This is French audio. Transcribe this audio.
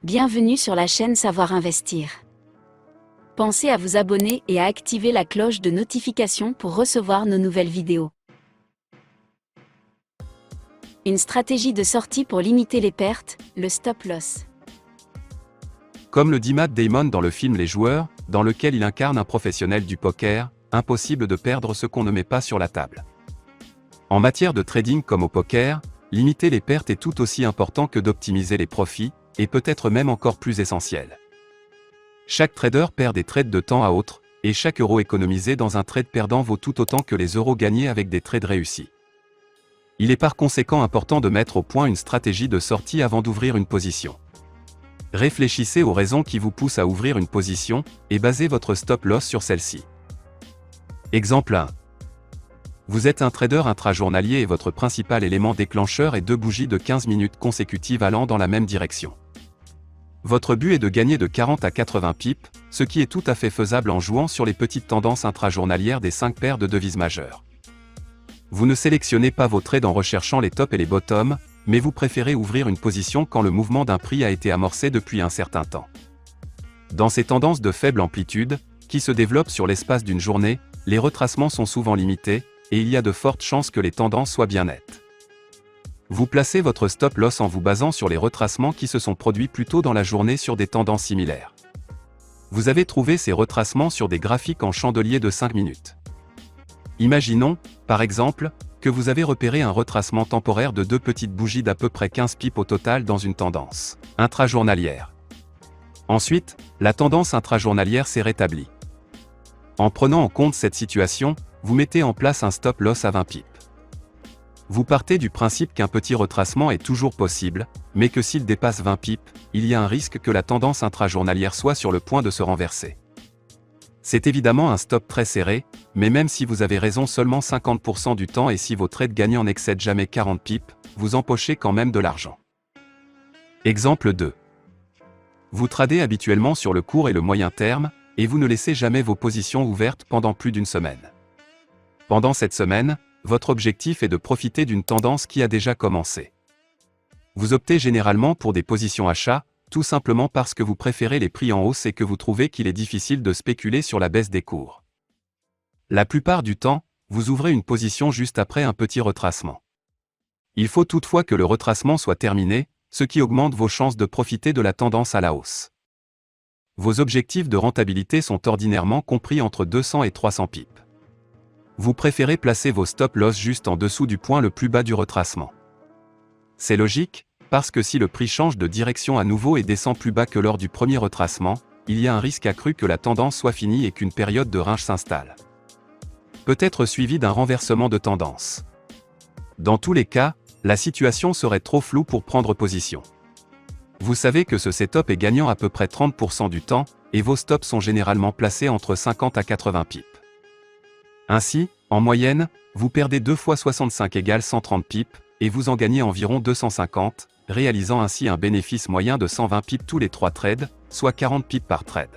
Bienvenue sur la chaîne Savoir Investir. Pensez à vous abonner et à activer la cloche de notification pour recevoir nos nouvelles vidéos. Une stratégie de sortie pour limiter les pertes, le stop loss. Comme le dit Matt Damon dans le film Les Joueurs, dans lequel il incarne un professionnel du poker, impossible de perdre ce qu'on ne met pas sur la table. En matière de trading comme au poker, limiter les pertes est tout aussi important que d'optimiser les profits, et peut-être même encore plus essentiel. Chaque trader perd des trades de temps à autre, et chaque euro économisé dans un trade perdant vaut tout autant que les euros gagnés avec des trades réussis. Il est par conséquent important de mettre au point une stratégie de sortie avant d'ouvrir une position. Réfléchissez aux raisons qui vous poussent à ouvrir une position, et basez votre stop loss sur celle-ci. Exemple 1. Vous êtes un trader intrajournalier et votre principal élément déclencheur est deux bougies de 15 minutes consécutives allant dans la même direction. Votre but est de gagner de 40 à 80 pips, ce qui est tout à fait faisable en jouant sur les petites tendances intrajournalières des 5 paires de devises majeures. Vous ne sélectionnez pas vos trades en recherchant les tops et les bottoms, mais vous préférez ouvrir une position quand le mouvement d'un prix a été amorcé depuis un certain temps. Dans ces tendances de faible amplitude, qui se développent sur l'espace d'une journée, les retracements sont souvent limités, et il y a de fortes chances que les tendances soient bien nettes. Vous placez votre stop loss en vous basant sur les retracements qui se sont produits plus tôt dans la journée sur des tendances similaires. Vous avez trouvé ces retracements sur des graphiques en chandelier de 5 minutes. Imaginons, par exemple, que vous avez repéré un retracement temporaire de deux petites bougies d'à peu près 15 pips au total dans une tendance intrajournalière. Ensuite, la tendance intrajournalière s'est rétablie. En prenant en compte cette situation, vous mettez en place un stop loss à 20 pips. Vous partez du principe qu'un petit retracement est toujours possible, mais que s'il dépasse 20 pips, il y a un risque que la tendance intrajournalière soit sur le point de se renverser. C'est évidemment un stop très serré, mais même si vous avez raison seulement 50% du temps et si vos trades gagnants n'excèdent jamais 40 pips, vous empochez quand même de l'argent. Exemple 2. Vous tradez habituellement sur le court et le moyen terme, et vous ne laissez jamais vos positions ouvertes pendant plus d'une semaine. Pendant cette semaine, votre objectif est de profiter d'une tendance qui a déjà commencé. Vous optez généralement pour des positions achats, tout simplement parce que vous préférez les prix en hausse et que vous trouvez qu'il est difficile de spéculer sur la baisse des cours. La plupart du temps, vous ouvrez une position juste après un petit retracement. Il faut toutefois que le retracement soit terminé, ce qui augmente vos chances de profiter de la tendance à la hausse. Vos objectifs de rentabilité sont ordinairement compris entre 200 et 300 pips. Vous préférez placer vos stop loss juste en dessous du point le plus bas du retracement. C'est logique, parce que si le prix change de direction à nouveau et descend plus bas que lors du premier retracement, il y a un risque accru que la tendance soit finie et qu'une période de range s'installe. Peut être suivie d'un renversement de tendance. Dans tous les cas, la situation serait trop floue pour prendre position. Vous savez que ce setup est gagnant à peu près 30% du temps, et vos stops sont généralement placés entre 50 à 80 pips. Ainsi, en moyenne, vous perdez 2 fois 65 égale 130 pips, et vous en gagnez environ 250, réalisant ainsi un bénéfice moyen de 120 pips tous les 3 trades, soit 40 pips par trade.